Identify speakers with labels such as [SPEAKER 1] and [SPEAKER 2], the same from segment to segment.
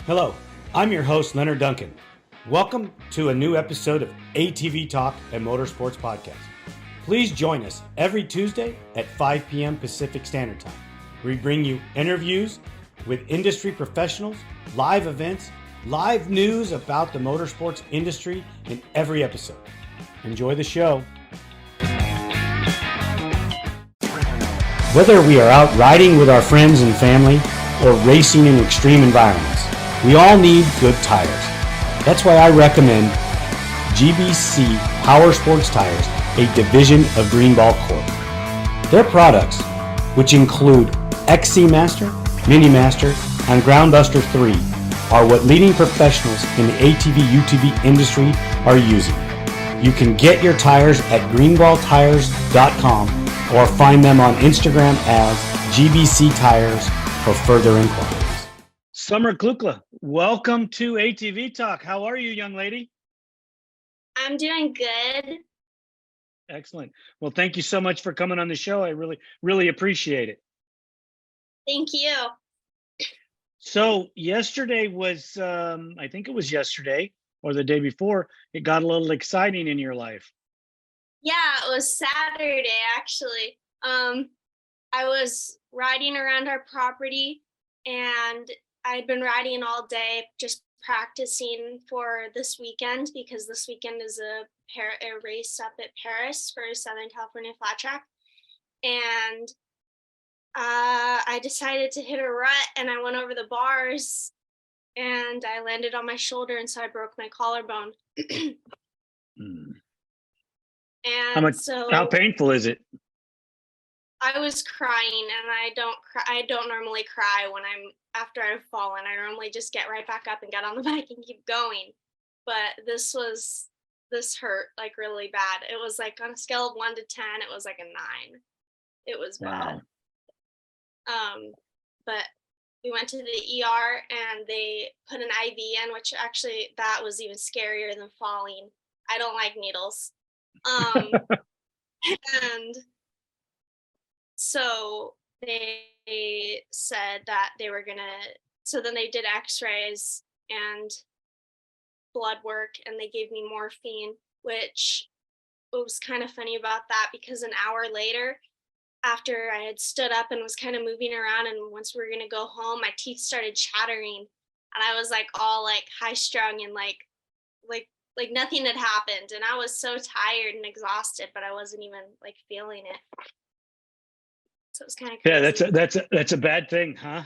[SPEAKER 1] Hello, I'm your host, Leonard Duncan. Welcome to a new episode of ATV-TALK and Motorsports Podcast. Please join us every Tuesday at 5 p.m. Pacific Standard Time. We bring you interviews with industry professionals, live events, live news about the motorsports industry in every episode. Enjoy the show. Whether we are out riding with our friends and family or racing in extreme environments, we all need good tires. That's why I recommend GBC Power Sports Tires, a division of Greenball Corp. Their products, which include XC Master, Mini Master, and Groundbuster 3, are what leading professionals in the ATV-UTV industry are using. You can get your tires at greenballtires.com or find them on Instagram as GBC Tires for further inquiries. Summer Kukla, welcome to ATV Talk. How are you, young lady?
[SPEAKER 2] I'm doing good.
[SPEAKER 1] Excellent. Well, thank you so much for coming on the show. I really appreciate it.
[SPEAKER 2] Thank you.
[SPEAKER 1] So yesterday was, I think it was yesterday or the day before, it got a little exciting in your life.
[SPEAKER 2] Yeah, it was Saturday, actually. I was riding around our property and I'd been riding all day, just practicing for this weekend because this weekend is a race up at Paris for Southern California Flattrack. And I decided to hit a rut and I went over the bars and I landed on my shoulder and so I broke my collarbone. And
[SPEAKER 1] how painful is it?
[SPEAKER 2] I was crying and I don't normally cry when after I've fallen. I normally just get right back up and get on the bike and keep going. But this hurt like really bad. It was like on a scale of 1 to 10, it was like a 9. It was bad. But we went to the ER and they put an IV in, which actually that was even scarier than falling. I don't like needles. And so they said that they were so then they did x-rays and blood work and they gave me morphine, which was kind of funny about that because an hour later, after I had stood up and was kind of moving around and once we were going to go home, my teeth started chattering and I was like all like high strung and like nothing had happened. And I was so tired and exhausted, but I wasn't even like feeling it. So it was kind of crazy.
[SPEAKER 1] Yeah, that's a bad thing, huh?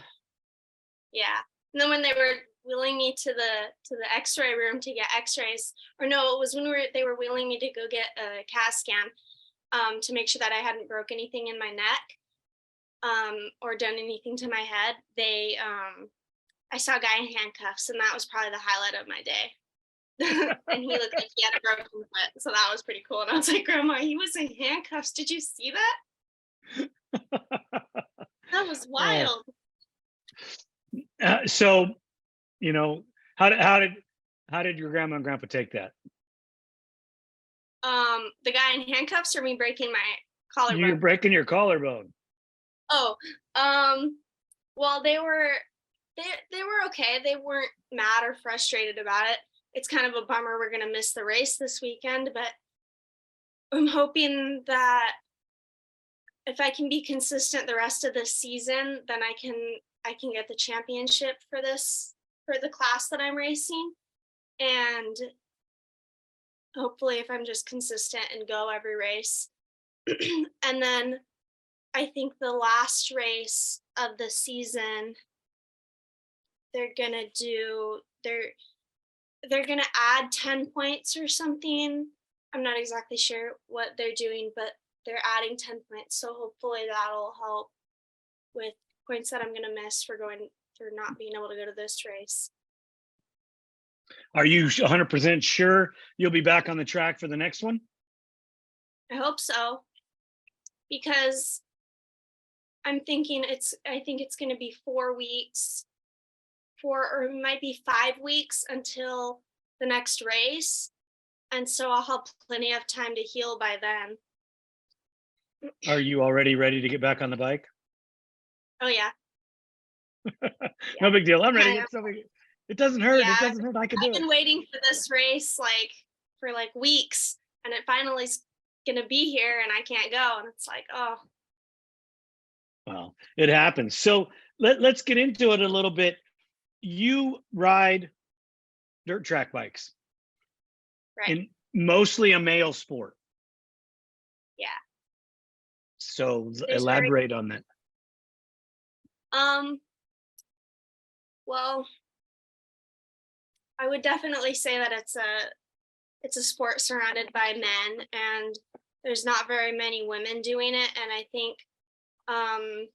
[SPEAKER 2] Yeah. And then when they were wheeling me to the x-ray room to get x-rays, or no, it was when they were wheeling me to go get a CAT scan to make sure that I hadn't broke anything in my neck or done anything to my head. I saw a guy in handcuffs and that was probably the highlight of my day. And he looked like he had a broken foot, so that was pretty cool. And I was like, Grandma, he was in handcuffs. Did you see that? That was wild.
[SPEAKER 1] So, you know, how did your grandma and grandpa take that?
[SPEAKER 2] The guy in handcuffs or me breaking my collarbone?
[SPEAKER 1] You're breaking your collarbone.
[SPEAKER 2] Oh, well, they were okay. They weren't mad or frustrated about it. It's kind of a bummer we're gonna miss the race this weekend, but I'm hoping that if I can be consistent the rest of this season, then I can get the championship for the class that I'm racing. And hopefully if I'm just consistent and go every race. And then I think the last race of the season, they're gonna add 10 points or something. I'm not exactly sure what they're doing, but they're adding 10 points. So hopefully that'll help with points that I'm going to miss for not being able to go to this race.
[SPEAKER 1] Are you 100% sure you'll be back on the track for the next one?
[SPEAKER 2] I hope so, because I think it's going to be 4 weeks, or it might be 5 weeks until the next race. And so I'll have plenty of time to heal by then.
[SPEAKER 1] Are you already ready to get back on the bike?
[SPEAKER 2] Oh, yeah.
[SPEAKER 1] No big deal. I'm ready. It's no big deal.
[SPEAKER 3] It doesn't hurt.
[SPEAKER 2] Yeah,
[SPEAKER 3] It doesn't hurt. I can do
[SPEAKER 2] I've
[SPEAKER 3] it.
[SPEAKER 2] been waiting for this race for weeks, and it finally's gonna be here, and I can't go, and it's like, oh,
[SPEAKER 3] Well, it happens. So let's get into it a little bit. You ride dirt track bikes
[SPEAKER 2] right,
[SPEAKER 3] in mostly a male sport.
[SPEAKER 2] yeah.
[SPEAKER 3] So
[SPEAKER 2] There's very
[SPEAKER 3] elaborate on that.
[SPEAKER 2] um. Well, I would definitely say that it's a sport surrounded by men, and there's not very many women doing it. And I think um,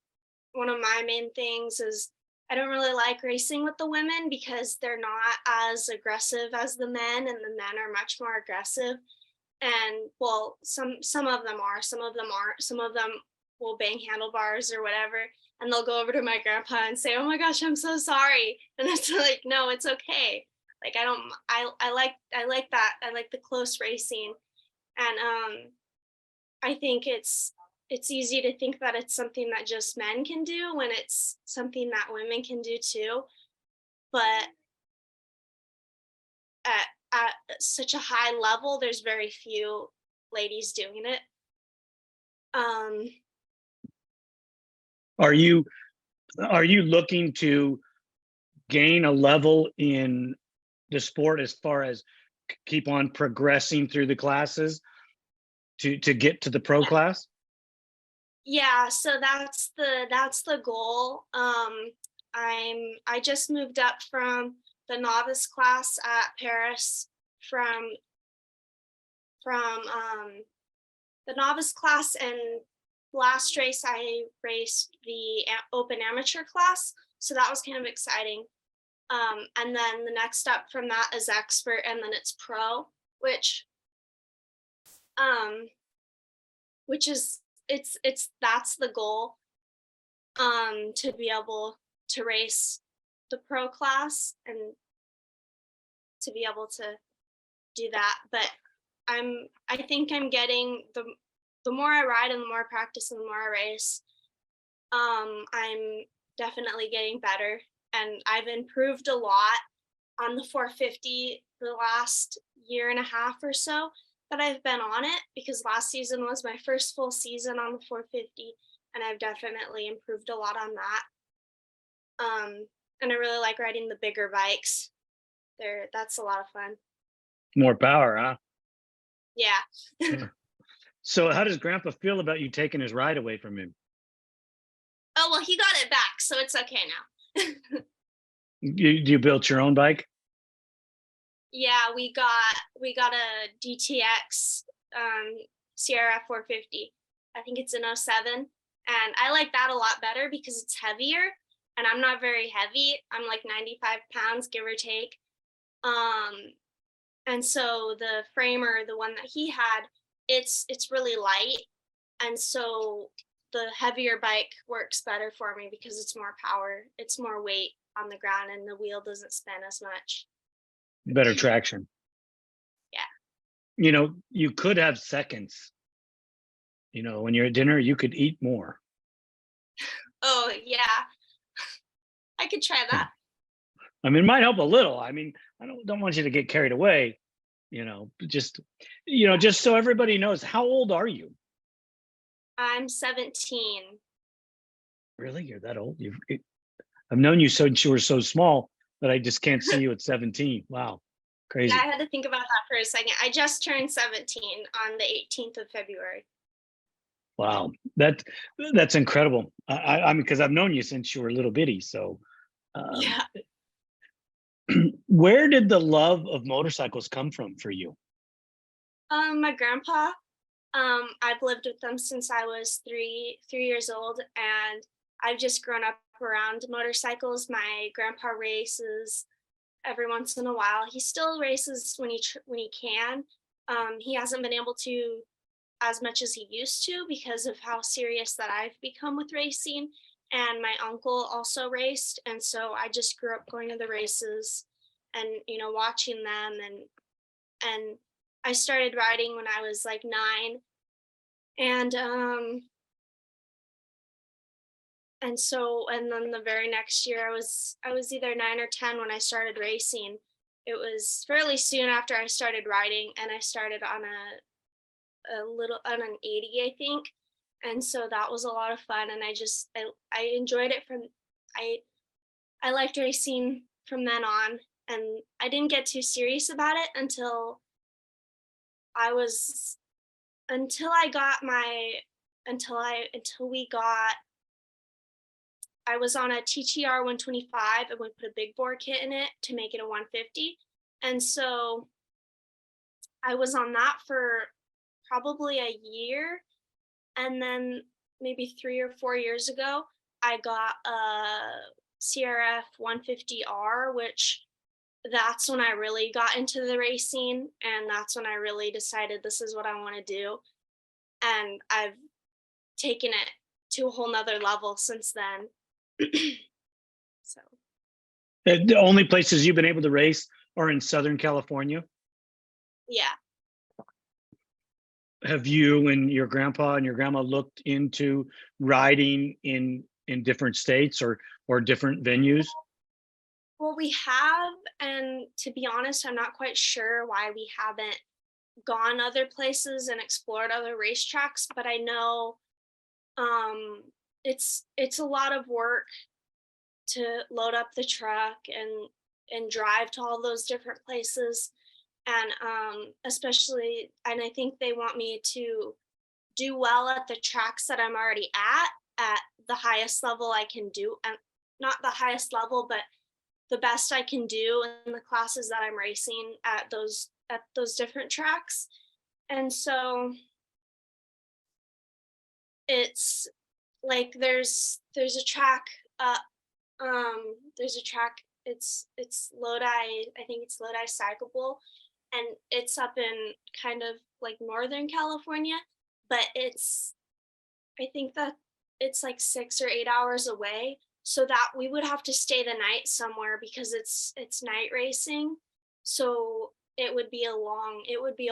[SPEAKER 2] one of my main things is I don't really like racing with the women because they're not as aggressive as the men, and the men are much more aggressive. And well, some of them are, some of them aren't, some of them will bang handlebars or whatever, and they'll go over to my grandpa and say, "Oh my gosh, I'm so sorry," and it's like, no, it's okay. Like I don't, I like that. I like the close racing, and I think it's easy to think that it's something that just men can do when it's something that women can do too. But at such a high level, there's very few ladies doing it. Um,
[SPEAKER 3] Are you looking to gain a level in the sport as far as keep on progressing through the classes to get to the pro class?
[SPEAKER 2] yeah, so that's the goal. I just moved up from the novice class at Paris from the novice class, and last race I raced the open amateur class, so that was kind of exciting. And then the next step from that is expert, and then it's pro, which um which is it's that's the goal, to be able to race the pro class and to be able to do that. But I think I'm getting the more I ride and the more I practice and the more I race, I'm definitely getting better, and I've improved a lot on the 450 the last year and a half or so that I've been on it, because last season was my first full season on the 450, and I've definitely improved a lot on that. And I really like riding the bigger bikes. That's a lot of fun.
[SPEAKER 3] More power, huh?
[SPEAKER 2] Yeah.
[SPEAKER 3] So how does Grandpa feel about you taking his ride away from him?
[SPEAKER 2] Oh, well, he got it back, so it's okay now.
[SPEAKER 3] You built your own bike?
[SPEAKER 2] Yeah, we got a DTX Sierra 450. I think it's an '07, and I like that a lot better because it's heavier, and I'm not very heavy. I'm like 95 pounds, give or take. Um, and so the framer, the one that he had, it's really light, and so the heavier bike works better for me because it's more power, it's more weight on the ground, and the wheel doesn't spin as much.
[SPEAKER 3] Better traction.
[SPEAKER 2] Yeah.
[SPEAKER 3] You could have seconds. When you're at dinner, you could eat more.
[SPEAKER 2] Oh yeah, I could try that.
[SPEAKER 3] I mean, it might help a little. I mean, I don't want you to get carried away. Just just so everybody knows, how old are you?
[SPEAKER 2] I'm 17.
[SPEAKER 3] Really, you're that old? I've known you since you were so small that I just can't see you at 17. Wow,
[SPEAKER 2] Yeah, I
[SPEAKER 3] crazy.
[SPEAKER 2] had to think about that for a second. I just turned 17 on the 18th of February.
[SPEAKER 3] Wow, that's incredible. I mean, because I've known you since you were a little bitty. So, um,
[SPEAKER 2] Yeah.
[SPEAKER 3] where did the love of motorcycles come from for you?
[SPEAKER 2] My grandpa, I've lived with them since I was three years old, and I've just grown up around motorcycles. My grandpa races every once in a while. He still races when he can. He hasn't been able to as much as he used to because of how serious that I've become with racing. And my uncle also raced, and so I just grew up going to the races and watching them, and I started riding when I was like 9, and and so, and then the very next year I was either 9 or 10 when I started racing. It was fairly soon after I started riding, and I started on a little on an 80, I think. And so that was a lot of fun, and I enjoyed it from I I liked racing from then on, and I didn't get too serious about it I was until I got my until we got I was on a TTR 125, and we put a big bore kit in it to make it a 150. And so I was on that for probably a year. And then maybe 3 or 4 years ago, I got a CRF 150R, which that's when I really got into the racing. And that's when I really decided this is what I want to do. And I've taken it to a whole nother level since then. So,
[SPEAKER 3] The only places you've been able to race are in Southern California.
[SPEAKER 2] yeah.
[SPEAKER 3] Have you and your grandpa and your grandma looked into riding in different states or different venues?
[SPEAKER 2] Well, we have, and to be honest, I'm not quite sure why we haven't gone other places and explored other racetracks, but I know it's a lot of work to load up the truck and drive to all those different places, and especially, and I think they want me to do well at the tracks that I'm already at the highest level I can do, and not the highest level, but the best I can do in the classes that I'm racing at those different tracks. And so it's like there's a track there's a track, it's Lodi, I think it's Lodi Cycle Bowl, and it's up in kind of like Northern California, but I think that it's like 6 or 8 hours away, so that we would have to stay the night somewhere because it's night racing. So it would be a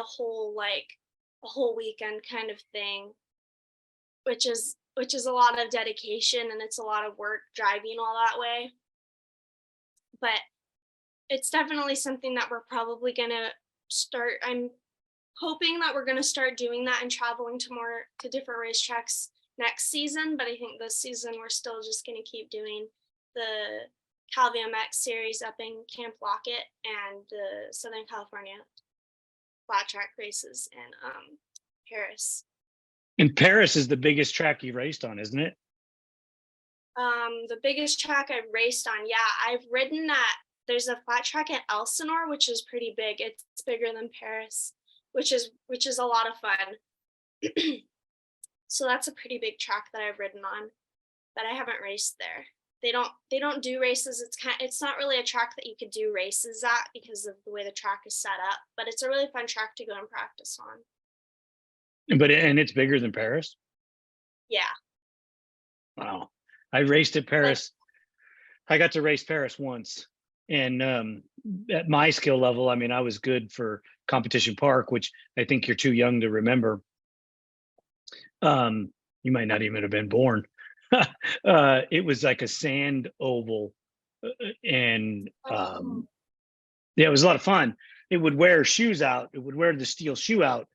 [SPEAKER 2] whole a whole weekend kind of thing, which is a lot of dedication, and it's a lot of work driving all that way. But it's definitely something that we're probably gonna start. I'm hoping that we're gonna start doing that and traveling to different racetracks next season. But I think this season we're still just gonna keep doing the Cal VMX series up in Camp Lockett and the Southern California flat track races in Paris.
[SPEAKER 3] And Paris is the biggest track you raced on, isn't it?
[SPEAKER 2] The biggest track I've raced on, yeah, I've ridden that. There's a flat track at Elsinore, which is pretty big. It's bigger than Paris, which is a lot of fun. So that's a pretty big track that I've ridden on, but I haven't raced there. They don't do races. It's not really a track that you could do races at because of the way the track is set up, but it's a really fun track to go and practice on.
[SPEAKER 3] And it's bigger than Paris.
[SPEAKER 2] Yeah.
[SPEAKER 3] Wow. I raced at Paris. I got to race Paris once. And at my skill level, I mean, I was good for competition park, which I think you're too young to remember. You might not even have been born. It was like a sand oval. And yeah, it was a lot of fun. It would wear shoes out. It would wear the steel shoe out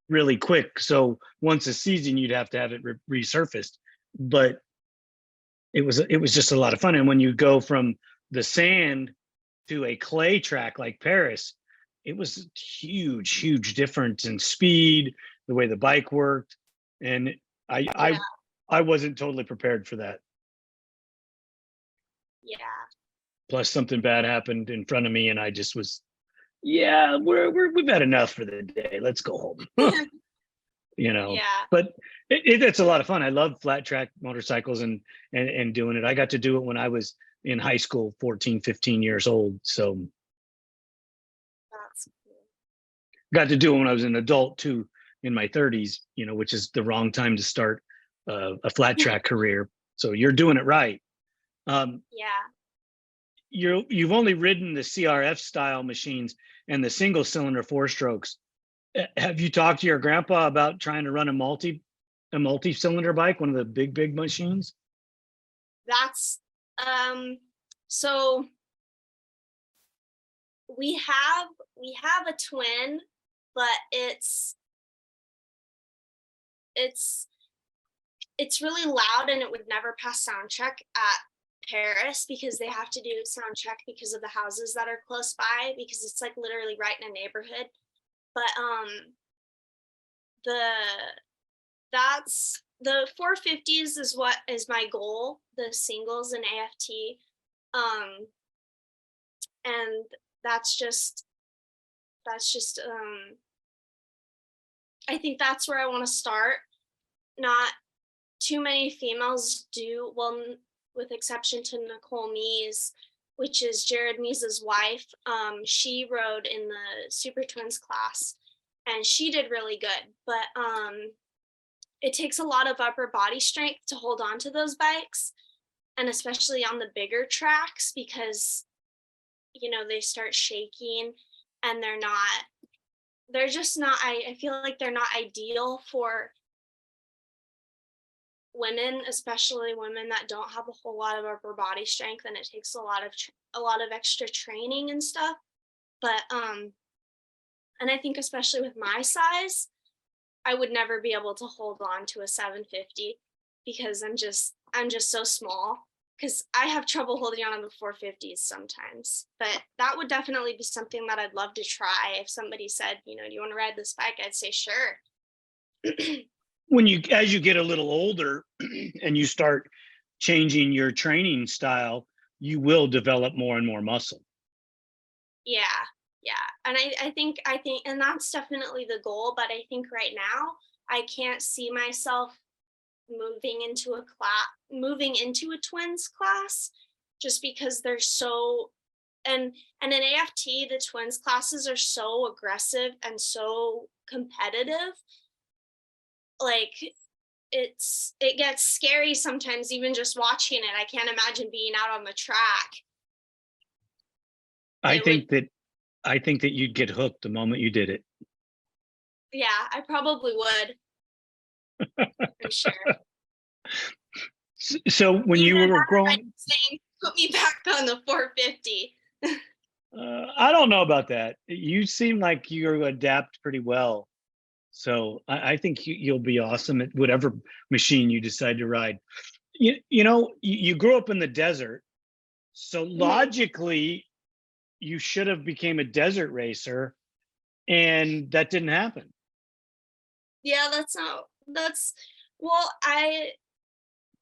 [SPEAKER 3] really quick. So once a season, you'd have to have it resurfaced. But it was just a lot of fun. And when you go from the sand to a clay track like Paris, it was huge difference in speed, the way the bike worked. And I wasn't totally prepared for that.
[SPEAKER 2] Yeah.
[SPEAKER 3] Plus something bad happened in front of me and I just was, yeah, we've had enough for the day. Let's go home.
[SPEAKER 2] Yeah.
[SPEAKER 3] But it's a lot of fun. I love flat track motorcycles and doing it. I got to do it when I was in high school, 14, 15 years old. So
[SPEAKER 2] That's cool.
[SPEAKER 3] got to do it when I was an adult too, in my 30s, which is the wrong time to start a flat track career. So you're doing it right.
[SPEAKER 2] Yeah.
[SPEAKER 3] You've only ridden the CRF style machines and the single cylinder 4-strokes. Have you talked to your grandpa about trying to run a multi-cylinder bike, one of the big machines?
[SPEAKER 2] that's so we have a twin, but it's really loud, and it would never pass sound check at Paris because they have to do sound check because of the houses that are close by, because it's like literally right in a neighborhood. But the that's the 450s is what is my goal, the singles and AFT. And that's just I think that's where I want to start. Not too many females do, well, with exception to Nicole Mees, which is Jared Mees' wife. She rode in the Super Twins class and she did really good, but it takes a lot of upper body strength to hold on to those bikes, and especially on the bigger tracks, because they start shaking, and they're just not, I feel like they're not ideal for women, especially women that don't have a whole lot of upper body strength, and it takes a lot of extra training and stuff. But and I think especially with my size, I would never be able to hold on to a 750 because I'm just so small, because I have trouble holding on to the 450s sometimes. But that would definitely be something that I'd love to try. If somebody said, do you want to ride this bike? I'd say sure.
[SPEAKER 3] As you get a little older and you start changing your training style, you will develop more and more muscle.
[SPEAKER 2] Yeah. And I think, and that's definitely the goal. But I think right now I can't see myself moving into a twins class, just because they're so, and in AFT, the twins classes are so aggressive and so competitive. Like, it gets scary sometimes, even just watching it. I can't imagine being out on the track.
[SPEAKER 3] I think that you'd get hooked the moment you did it.
[SPEAKER 2] Yeah, I probably would. For sure.
[SPEAKER 3] So when you were growing,
[SPEAKER 2] saying, put me back on the 450.
[SPEAKER 3] I don't know about that. You seem like you adapt pretty well. So I think you'll be awesome at whatever machine you decide to ride. You grew up in the desert, so logically you should have became a desert racer, and that didn't happen.
[SPEAKER 2] Yeah, well,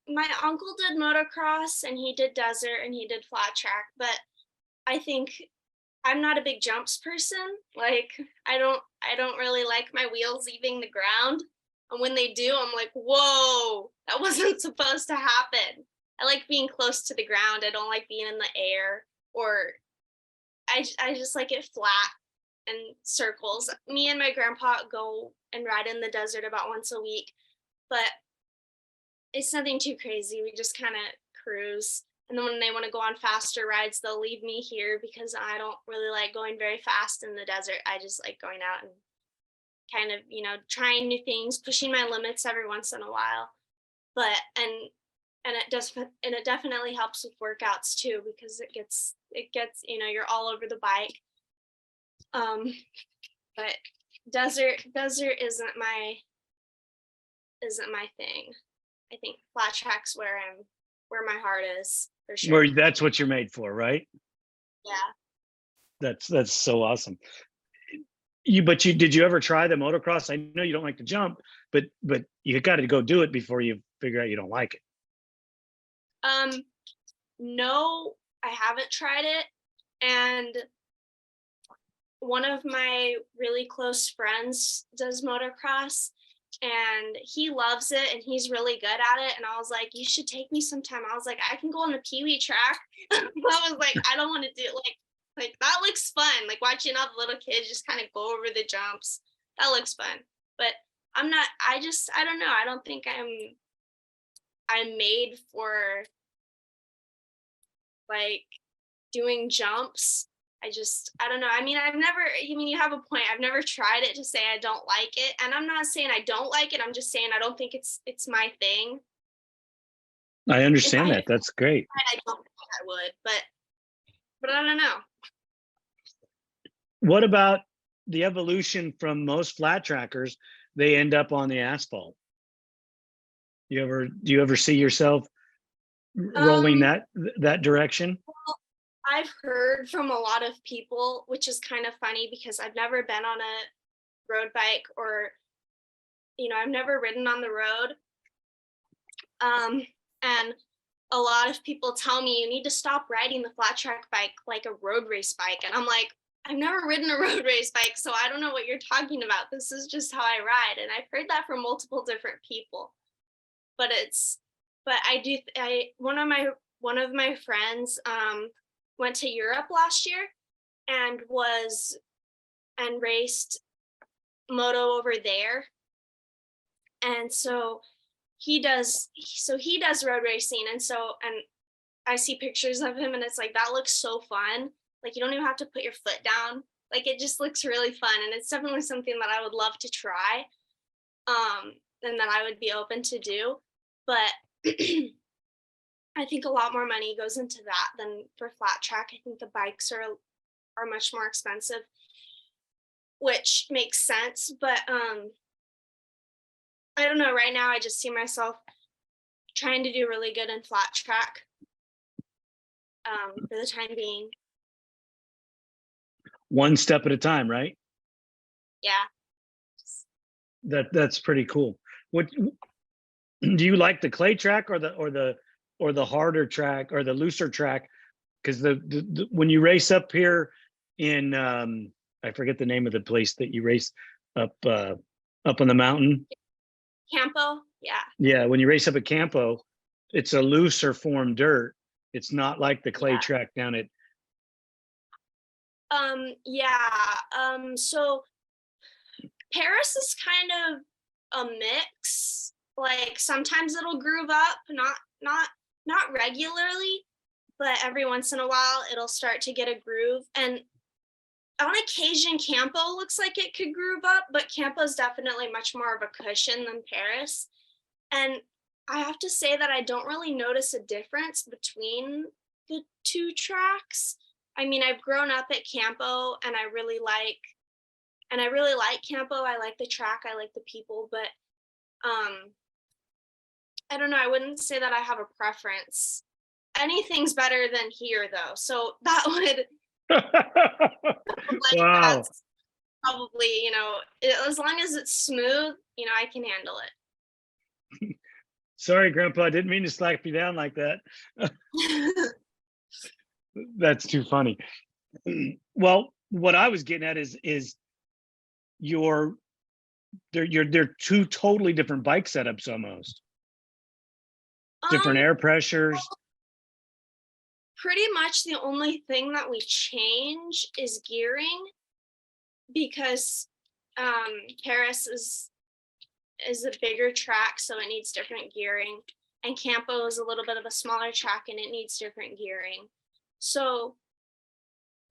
[SPEAKER 2] my uncle did motocross, and he did desert, and he did flat track, but I think I'm not a big jumps person. Like, I don't really like my wheels leaving the ground. And when they do, I'm like, whoa, that wasn't supposed to happen. I like being close to the ground. I don't like being in the air, or I just like it flat and circles. Me and my grandpa go and ride in the desert about once a week, but it's nothing too crazy. We just kind of cruise. And then when they want to go on faster rides, they'll leave me here because I don't really like going very fast in the desert. I just like going out and kind of, trying new things, pushing my limits every once in a while. But it definitely helps with workouts too, because it gets you're all over the bike. But desert isn't my thing. I think flat track's where my heart is, for sure.
[SPEAKER 3] Where that's what you're made for, right?
[SPEAKER 2] Yeah.
[SPEAKER 3] That's so awesome. Did you ever try the motocross? I know you don't like to jump, but you got to go do it before you figure out you don't like it.
[SPEAKER 2] No, I haven't tried it. And one of my really close friends does motocross, and he loves it, and he's really good at it. And I was like, you should take me sometime. I was like, I can go on the Pee-wee track. I was like, I don't want to do like that looks fun. Like watching all the little kids just kind of go over the jumps. That looks fun. But I don't know. I don't think I'm made for like doing jumps. I don't know. I mean, you have a point. I've never tried it to say I don't like it. And I'm not saying I don't like it. I'm just saying I don't think it's my thing.
[SPEAKER 3] I
[SPEAKER 2] If
[SPEAKER 3] understand
[SPEAKER 2] I
[SPEAKER 3] that. That's great.
[SPEAKER 2] tried, I don't think I would, but I don't know.
[SPEAKER 3] What about the evolution from most flat trackers? They end up on the asphalt. Do you ever see yourself rolling
[SPEAKER 2] Um,
[SPEAKER 3] that direction?
[SPEAKER 2] I've heard from a lot of people, which is kind of funny because I've never been on a road bike or, I've never ridden on the road. And a lot of people tell me you need to stop riding the flat track bike like a road race bike. And I'm like, I've never ridden a road race bike, so I don't know what you're talking about. This is just how I ride. And I've heard that from multiple different people. But one of my friends went to Europe last year and raced moto over there. And so he does road racing, and I see pictures of him and it's like, that looks so fun. Like, you don't even have to put your foot down. Like, it just looks really fun, and it's definitely something that I would love to try, and that I would be open to do. But I think a lot more money goes into that than for flat track. I think the bikes are much more expensive, which makes sense. But I don't know. Right now, I just see myself trying to do really good in flat track for the time being.
[SPEAKER 3] One step at a time, right?
[SPEAKER 2] Yeah.
[SPEAKER 3] That's pretty cool. What do you like, the clay track or the harder track or the looser track? Because the when you race up here in I forget the name of the place that you race up on the mountain.
[SPEAKER 2] Campo, yeah.
[SPEAKER 3] Yeah, when you race up at Campo, it's a looser form dirt. It's not like the clay
[SPEAKER 2] Yeah.
[SPEAKER 3] track down at.
[SPEAKER 2] So Paris is kind of a mix. Like, sometimes it'll groove up, not regularly, but every once in a while it'll start to get a groove. And on occasion, Campo looks like it could groove up, but Campo is definitely much more of a cushion than Paris. And I have to say that I don't really notice a difference between the two tracks. I mean, I've grown up at Campo, and I really like Campo. I like the track, I like the people, but I don't know, I wouldn't say that I have a preference. Anything's better than here, though. So that would
[SPEAKER 3] Wow.
[SPEAKER 2] that's probably, as long as it's smooth, I can handle it.
[SPEAKER 3] Sorry, Grandpa, I didn't mean to slap you down like that. That's too funny. Well, what I was getting at is they're two totally different bike setups almost. Different air pressures.
[SPEAKER 2] Pretty much the only thing that we change is gearing, because Paris is a bigger track, so it needs different gearing, and Campo is a little bit of a smaller track and it needs different gearing. So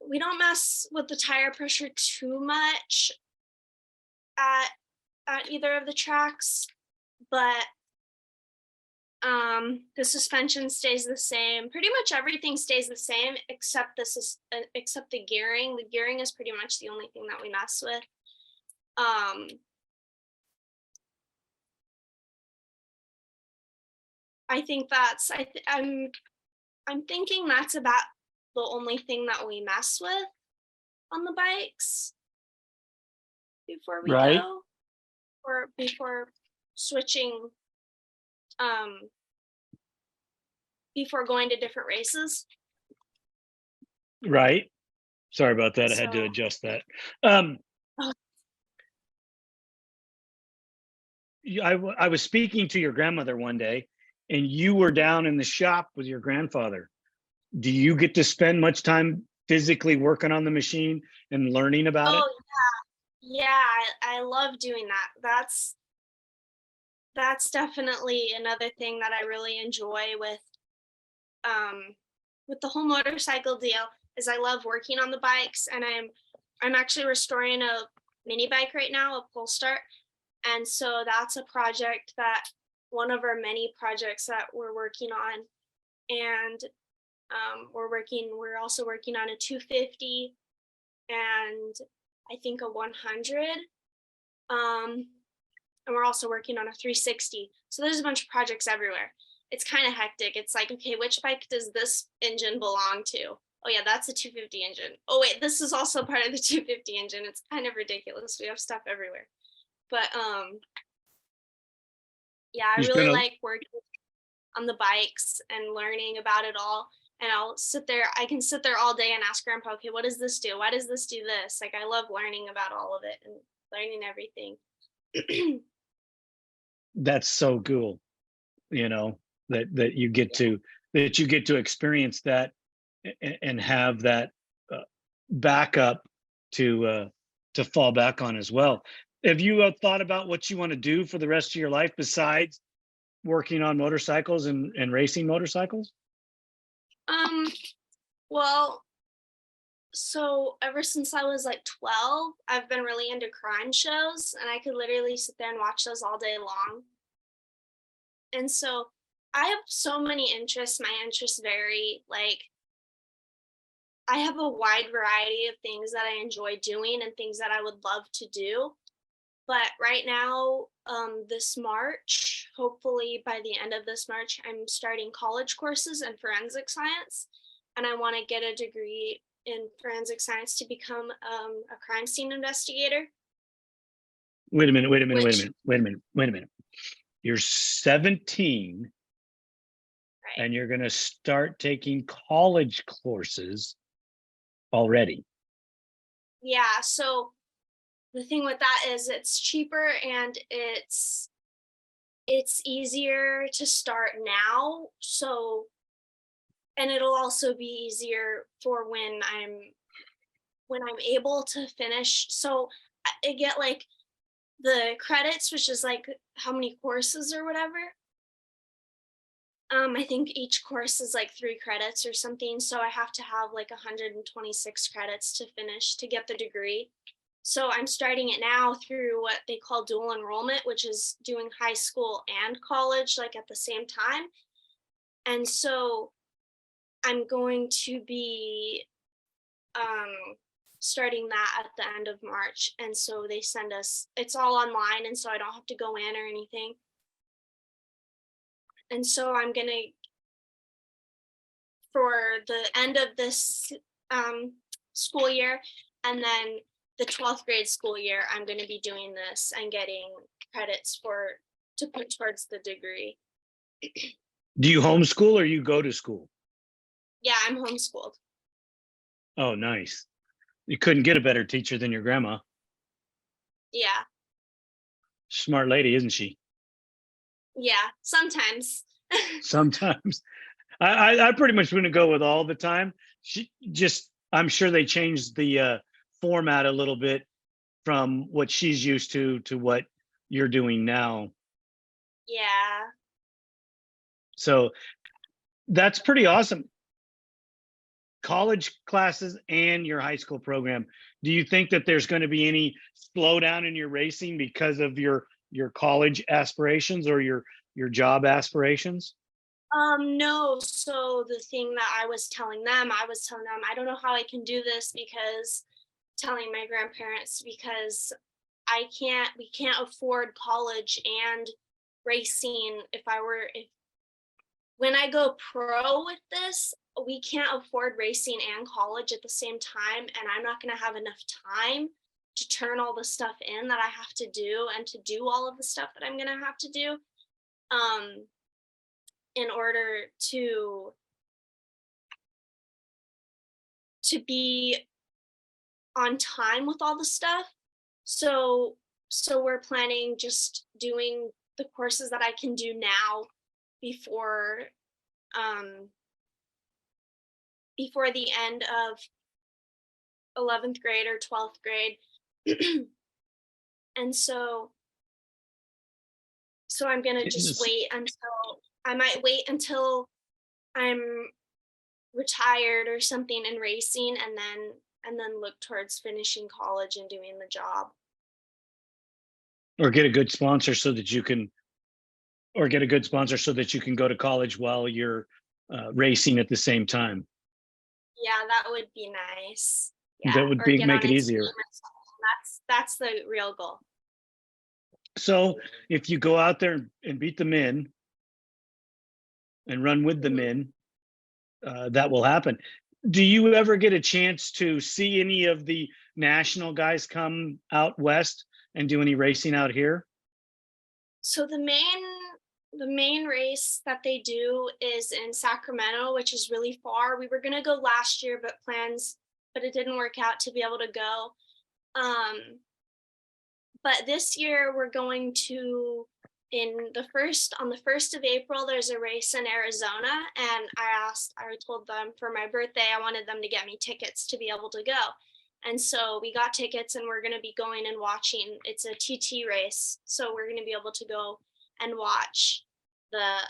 [SPEAKER 2] we don't mess with the tire pressure too much at either of the tracks, but the suspension stays the same. Pretty much everything stays the same except the gearing. The gearing is pretty much the only thing that we mess with. I think I'm thinking that's about the only thing that we mess with on the bikes before we
[SPEAKER 3] Right.
[SPEAKER 2] go, or before switching, before going to different races.
[SPEAKER 3] Right. Sorry about that. I had to
[SPEAKER 2] So-
[SPEAKER 3] adjust that. I was speaking to your grandmother one day, and you were down in the shop with your grandfather. Do you get to spend much time physically working on the machine and learning about it?
[SPEAKER 2] Yeah, I love doing that. That's definitely another thing that I really enjoy with the whole motorcycle deal, is I love working on the bikes, and I'm actually restoring a mini bike right now, a Polestar. And so that's a project that one of our many projects that we're working on. And we're also working on a 250 and I think a 100. Um, and we're also working on a 360. So there's a bunch of projects everywhere. It's kind of hectic. It's like, okay, which bike does this engine belong to? Oh yeah, that's a 250 engine. Oh wait, this is also part of the 250 engine. It's kind of ridiculous. We have stuff everywhere. But yeah, I
[SPEAKER 3] You
[SPEAKER 2] really
[SPEAKER 3] spent a
[SPEAKER 2] like working on the bikes and learning about it all. And I can sit there all day and ask grandpa, okay, what does this do? Why does this do this? Like, I love learning about all of it and learning everything.
[SPEAKER 3] That's so cool, you know, that you get to experience that and have that backup to fall back on as well. Have you thought about what you want to do for the rest of your life besides working on motorcycles and racing motorcycles?
[SPEAKER 2] Um, well, so ever since I was like 12, I've been really into crime shows and I could literally sit there and watch those all day long. And so I have so many interests. My interests vary. Like, I have a wide variety of things that I enjoy doing and things that I would love to do. But right now, this March, hopefully by the end of this March, I'm starting college courses in forensic science. And I want to get a degree in forensic science to become a crime scene investigator,
[SPEAKER 3] Wait a minute, wait a minute, wait a
[SPEAKER 2] which,
[SPEAKER 3] minute, wait a minute, wait a minute. You're 17
[SPEAKER 2] right.
[SPEAKER 3] and you're going to start taking college courses already.
[SPEAKER 2] Yeah. So the thing with that is it's cheaper and it's easier to start now. So, and it'll also be easier for when I'm able to finish. So I get like the credits, which is like how many courses or whatever. I think each course is like 3 credits or something. So I have to have like 126 credits to finish to get the degree. So I'm starting it now through what they call dual enrollment, which is doing high school and college like at the same time. And so I'm going to be starting that at the end of March. And so they send us, it's all online. And so I don't have to go in or anything. And so I'm going to, for the end of this school year, and then the 12th grade school year, I'm going to be doing this and getting credits to put towards the degree.
[SPEAKER 3] Do you homeschool or you go to school?
[SPEAKER 2] Yeah, I'm homeschooled.
[SPEAKER 3] Oh, nice. You couldn't get a better teacher than your grandma.
[SPEAKER 2] Yeah.
[SPEAKER 3] Smart lady, isn't she?
[SPEAKER 2] Yeah, sometimes.
[SPEAKER 3] Sometimes. I pretty much want to go with all the time. She just, I'm sure they changed the format a little bit from what she's used to what you're doing now.
[SPEAKER 2] Yeah.
[SPEAKER 3] So that's pretty awesome. College classes and your high school program. Do you think that there's going to be any slowdown in your racing because of your college aspirations or your job aspirations?
[SPEAKER 2] No. So the thing that I was telling them, I don't know how I can do this because telling my grandparents because we can't afford college and racing. If when I go pro with this, we can't afford racing and college at the same time. And I'm not going to have enough time to turn all the stuff in that I have to do and to do all of the stuff that I'm going to have to do. In order to be on time with all the stuff. So we're planning just doing the courses that I can do now before the end of 11th grade or 12th grade. And so I'm going to just wait until I'm retired or something in racing and then look towards finishing college and doing the job.
[SPEAKER 3] Or get a good sponsor so that you can or get a good sponsor so that you can go to college while you're racing at the same time.
[SPEAKER 2] Yeah, that would be nice. Yeah,
[SPEAKER 3] That would
[SPEAKER 2] or get
[SPEAKER 3] make
[SPEAKER 2] on
[SPEAKER 3] it
[SPEAKER 2] a
[SPEAKER 3] easier.
[SPEAKER 2] team or something. That's the real goal.
[SPEAKER 3] So if you go out there and beat the men and run with the men, that will happen. Do you ever get a chance to see any of the national guys come out west and do any racing out here?
[SPEAKER 2] So the main race that they do is in Sacramento, which is really far. We were gonna go last year, but it didn't work out to be able to go. But this year we're going to on the 1st of April, there's a race in Arizona, and I told them for my birthday, I wanted them to get me tickets to be able to go. And so we got tickets, and we're going to be going and watching. It's a TT race, so we're going to be able to go and watch the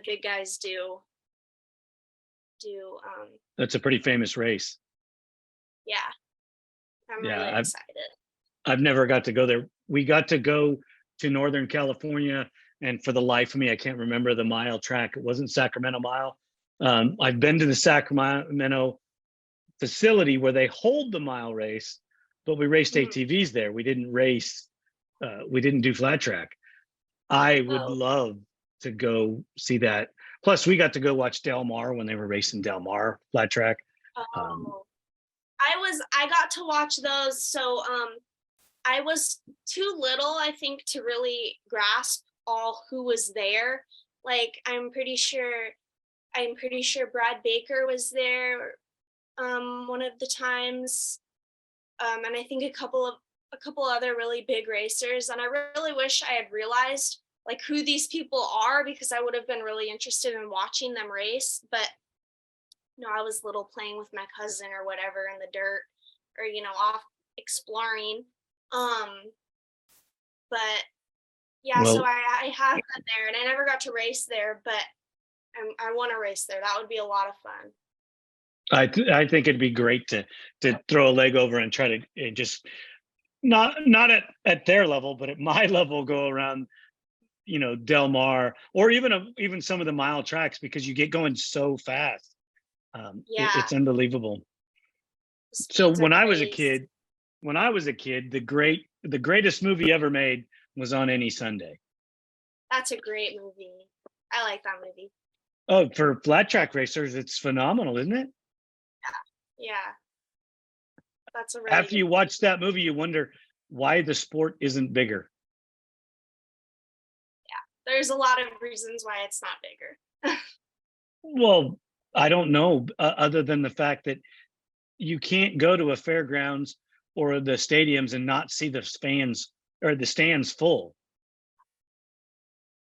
[SPEAKER 2] big guys do.
[SPEAKER 3] That's a pretty famous race.
[SPEAKER 2] Yeah, I'm
[SPEAKER 3] Yeah,
[SPEAKER 2] really excited.
[SPEAKER 3] I've never got to go there. We got to go to Northern California, and for the life of me, I can't remember the mile track. It wasn't Sacramento Mile. I've been to the Sacramento facility where they hold the mile race, but we raced ATVs there. We didn't race. We didn't do flat track. I would love to go see that. Plus, we got to go watch Del Mar when they were racing Del Mar flat track.
[SPEAKER 2] I got to watch those. So I was too little, I think, to really grasp all who was there. Like, I'm pretty sure Brad Baker was there one of the times, and I think a couple other really big racers. And I really wish I had realized like who these people are, because I would have been really interested in watching them race. But I was little, playing with my cousin or whatever in the dirt, or off exploring. But yeah,
[SPEAKER 3] Well,
[SPEAKER 2] so I have been there, and I never got to race there, but I want to race there. That would be a lot of fun.
[SPEAKER 3] I think it'd be great to throw a leg over and try to just not at their level, but at my level, go around, Del Mar, or even some of the mile tracks, because you get going so fast. It's unbelievable. So when I was a kid, the greatest movie ever made was On Any Sunday.
[SPEAKER 2] That's a great movie. I like that movie.
[SPEAKER 3] Oh, for flat track racers, it's phenomenal, isn't it?
[SPEAKER 2] Yeah. That's a really
[SPEAKER 3] After you watch that movie, you wonder why the sport isn't bigger.
[SPEAKER 2] Yeah, there's a lot of reasons why it's not bigger.
[SPEAKER 3] Well, I don't know, other than the fact that you can't go to a fairgrounds or the stadiums and not see the fans or the stands full.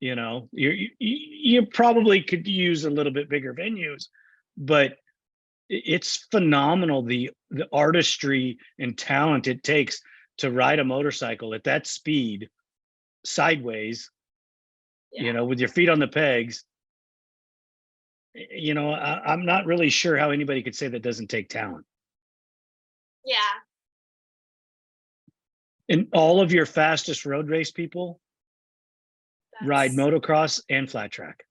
[SPEAKER 3] You probably could use a little bit bigger venues, but it's phenomenal, the artistry and talent it takes to ride a motorcycle at that speed sideways, with your feet on the pegs. I'm not really sure how anybody could say that doesn't take talent.
[SPEAKER 2] Yeah.
[SPEAKER 3] And all of your fastest road race people ride motocross and flat track.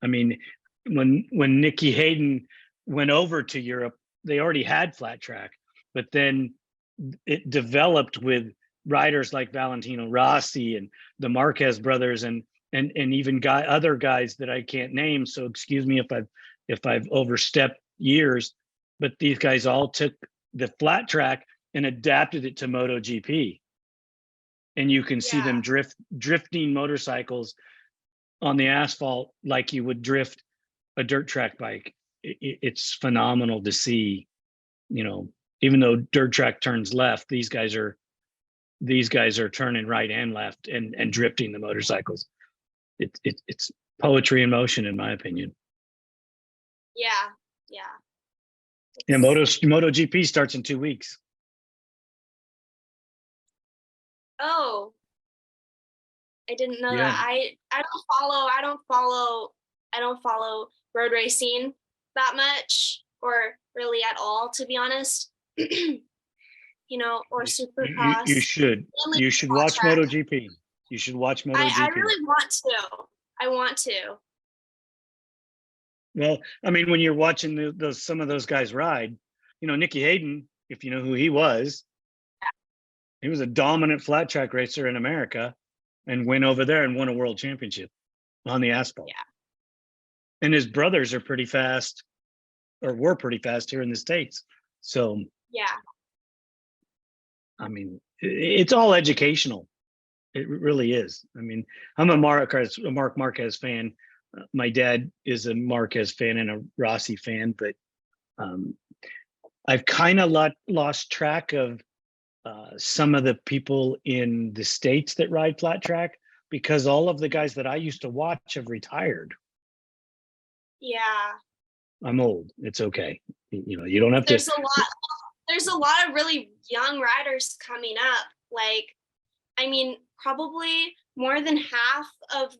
[SPEAKER 3] I mean, when Nikki Hayden went over to Europe, they already had flat track, but then it developed with riders like Valentino Rossi and the Marquez brothers, and even other guys that I can't name. So excuse me if I've overstepped years, but these guys all took the flat track and adapted it to MotoGP. And you can see them drifting motorcycles on the asphalt like you would drift a dirt track bike. It's phenomenal to see, even though dirt track turns left, these guys are turning right and left and drifting the motorcycles. It's poetry in motion, in my opinion.
[SPEAKER 2] Yeah.
[SPEAKER 3] And MotoGP starts in 2 weeks.
[SPEAKER 2] Oh, I didn't know that. I don't follow road racing that much, or really at all, to be honest. or
[SPEAKER 3] You
[SPEAKER 2] Supercross.
[SPEAKER 3] should.
[SPEAKER 2] Mainly
[SPEAKER 3] You should
[SPEAKER 2] flat
[SPEAKER 3] watch
[SPEAKER 2] track.
[SPEAKER 3] MotoGP. You should watch
[SPEAKER 2] I
[SPEAKER 3] MotoGP.
[SPEAKER 2] really want to. I want to.
[SPEAKER 3] Well, I mean, when you're watching some of those guys ride, Nicky Hayden, if you know who he was a dominant flat track racer in America and went over there and won a world championship on the asphalt.
[SPEAKER 2] Yeah.
[SPEAKER 3] And his brothers are pretty fast, or were pretty fast here in the States. So,
[SPEAKER 2] Yeah.
[SPEAKER 3] I mean, it's all educational. It really is. I mean, I'm a Mark Marquez fan. My dad is a Marquez fan and a Rossi fan, but I've kind of lost track of some of the people in the States that ride flat track, because all of the guys that I used to watch have retired.
[SPEAKER 2] Yeah.
[SPEAKER 3] I'm old. It's okay. You don't have to.
[SPEAKER 2] There's a lot of really young riders coming up. Like, I mean, probably more than half of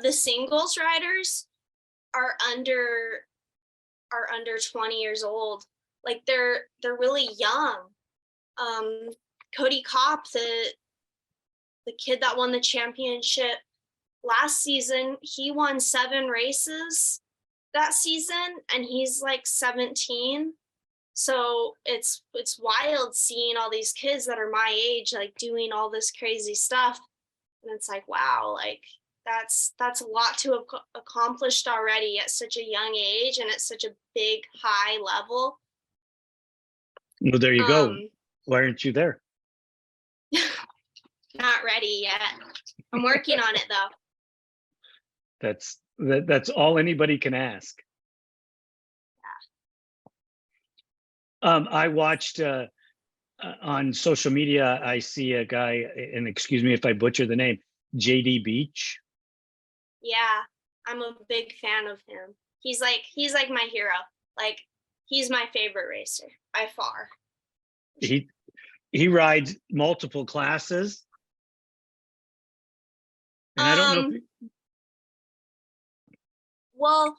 [SPEAKER 2] the singles riders are under 20 years old. Like they're really young. Cody Kopp, the kid that won the championship last season, he won 7 races that season, and he's like 17. So it's wild seeing all these kids that are my age like doing all this crazy stuff, and it's like, wow, like that's a lot to have accomplished already at such a young age and at such a big high level.
[SPEAKER 3] Well, there you go. Why aren't you there?
[SPEAKER 2] Not ready yet. I'm working on it though.
[SPEAKER 3] That's all anybody can ask. Yeah. I watched on social media, I see a guy, and excuse me if I butcher the name, JD Beach.
[SPEAKER 2] Yeah, I'm a big fan of him. He's like my hero. Like, he's my favorite racer by far.
[SPEAKER 3] He rides multiple classes. And I don't know if
[SPEAKER 2] well,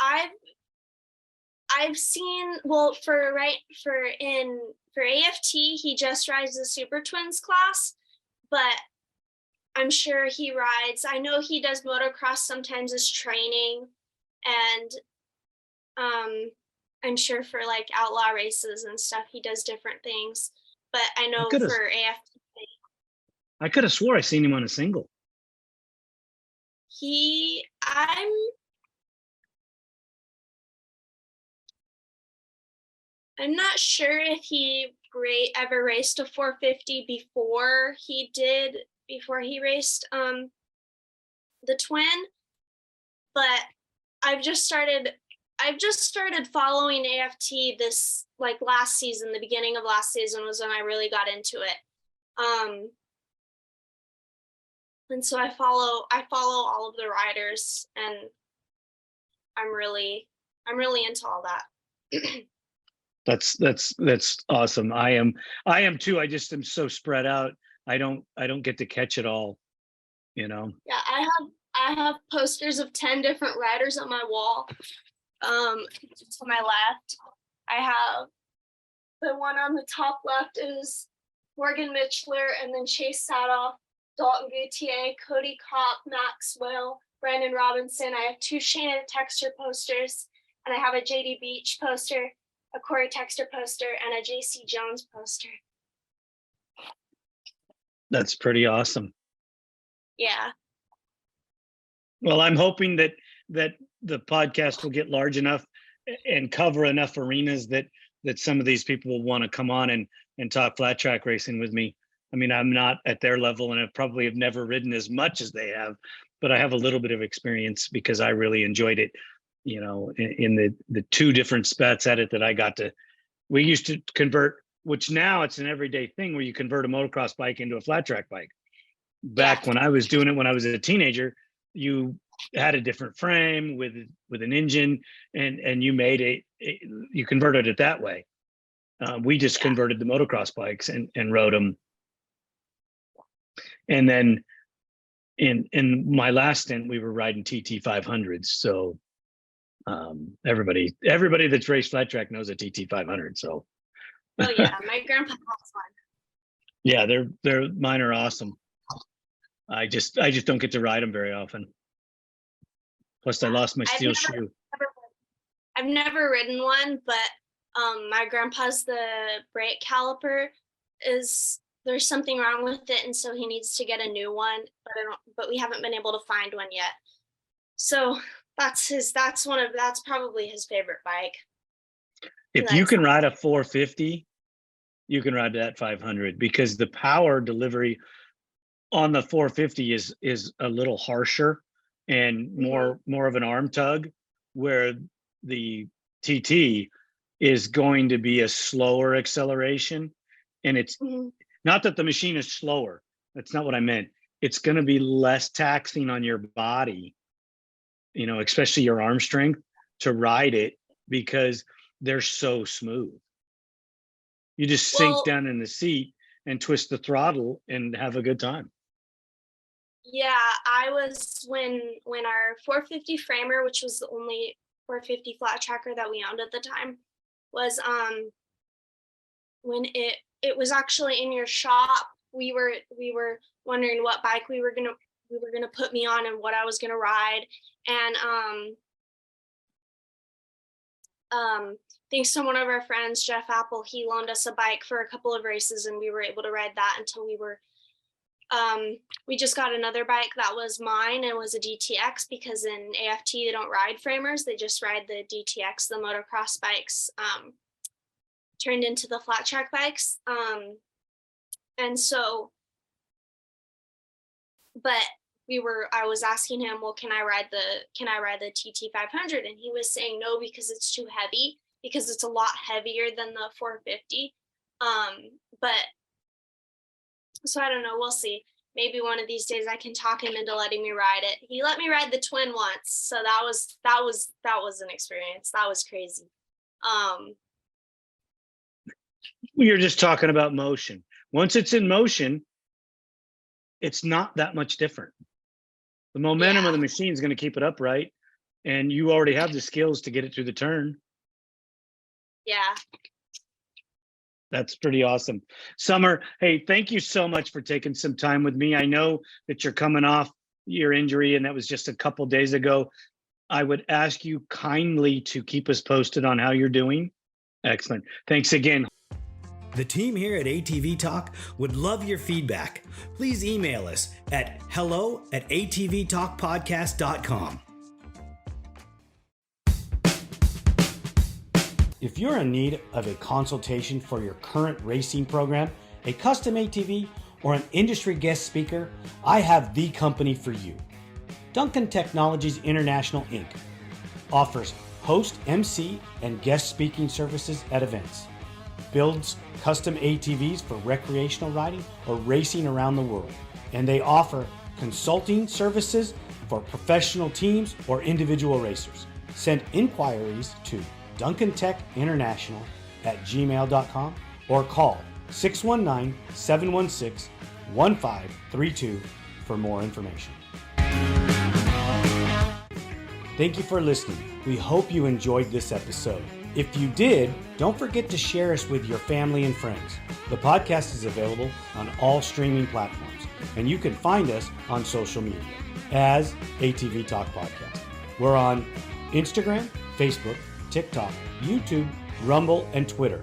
[SPEAKER 2] I've seen, well, for AFT, he just rides the Super Twins class, but I'm sure he rides, I know he does motocross sometimes as training, and I'm sure for like outlaw races and stuff, he does different things. But I know for AFT,
[SPEAKER 3] I could have swore I seen him on a single.
[SPEAKER 2] I'm not sure if he ever raced a 450 before he raced the twin, but I've just started following AFT this like last season. The beginning of last season was when I really got into it. And so I follow all of the riders, and I'm really into all that.
[SPEAKER 3] That's awesome. I am too. I just am so spread out. I don't get to catch it all, Yeah,
[SPEAKER 2] I have posters of 10 different riders on my wall. To my left, I have the one on the top left is Morgan Mitchler, and then Chase Sadoff, Dalton Gutier, Cody Kopp, Maxwell, Brandon Robinson. I have 2 Shannon Texter posters, and I have a JD Beach poster, a Corey Texter poster, and a JC Jones poster.
[SPEAKER 3] That's pretty awesome.
[SPEAKER 2] Yeah.
[SPEAKER 3] Well, I'm hoping that the podcast will get large enough and cover enough arenas that some of these people will want to come on and talk flat track racing with me. I mean, I'm not at their level, and I probably have never ridden as much as they have, but I have a little bit of experience because I really enjoyed it, in the 2 different spats at it that I got to. We used to convert, which now it's an everyday thing where you convert a motocross bike into a flat track bike. Back when I was doing it, when I was a teenager, you had a different frame with an engine, and you made you converted it that way. We just converted the motocross bikes and rode them. And then in my last stint, we were riding TT 500s. So everybody that's raced flat track knows a TT 500. So
[SPEAKER 2] Oh yeah, my grandpa has one.
[SPEAKER 3] Yeah, they're mine are awesome. I just don't get to ride them very often. Plus, I lost my steel shoe.
[SPEAKER 2] I've never ridden one, but my grandpa's the brake caliper there's something wrong with it, and so he needs to get a new one. But we haven't been able to find one yet. So that's probably his favorite bike.
[SPEAKER 3] If you can ride a 450, you can ride that 500, because the power delivery on the 450 is a little harsher and more of an arm tug, where the TT is going to be a slower acceleration. And it's not that the machine is slower. That's not what I meant. It's going to be less taxing on your body, especially your arm strength, to ride it, because they're so smooth. You just sink down in the seat and twist the throttle and have a good time.
[SPEAKER 2] Yeah, I was when our 450 framer, which was the only 450 flat tracker that we owned at the time, was when it was actually in your shop. We were wondering what bike we were gonna put me on and what I was gonna ride, and thanks to one of our friends, Jeff Apple, he loaned us a bike for a couple of races, and we were able to ride that until we just got another bike that was mine, and was a DTX, because in AFT they don't ride framers, they just ride the DTX, the motocross bikes turned into the flat track bikes. And so, but I was asking him, well, can I ride the TT 500? And he was saying no, because it's too heavy, because it's a lot heavier than the 450. But so I don't know, we'll see. Maybe one of these days I can talk him into letting me ride it. He let me ride the twin once, so that was an experience. That was crazy.
[SPEAKER 3] You're just talking about motion. Once it's in motion, it's not that much different. The momentum of the machine is going to keep it upright, and you already have the skills to get it through the turn.
[SPEAKER 2] Yeah.
[SPEAKER 3] That's pretty awesome. Summer, hey, thank you so much for taking some time with me. I know that you're coming off your injury, and that was just a couple days ago. I would ask you kindly to keep us posted on how you're doing. Excellent. Thanks again.
[SPEAKER 1] The team here at ATV-TALK would love your feedback. Please email us at hello@atvtalkpodcast.com. If you're in need of a consultation for your current racing program, a custom ATV, or an industry guest speaker, I have the company for you. Duncan Technologies International Inc. offers host, MC, and guest speaking services at events. Builds custom ATVs for recreational riding or racing around the world. And they offer consulting services for professional teams or individual racers. Send inquiries to duncantechinternational@gmail.com or call 619-716-1532 for more information. Thank you for listening. We hope you enjoyed this episode. If you did, don't forget to share us with your family and friends. The podcast is available on all streaming platforms, and you can find us on social media as ATV Talk Podcast. We're on Instagram, Facebook, TikTok, YouTube, Rumble, and Twitter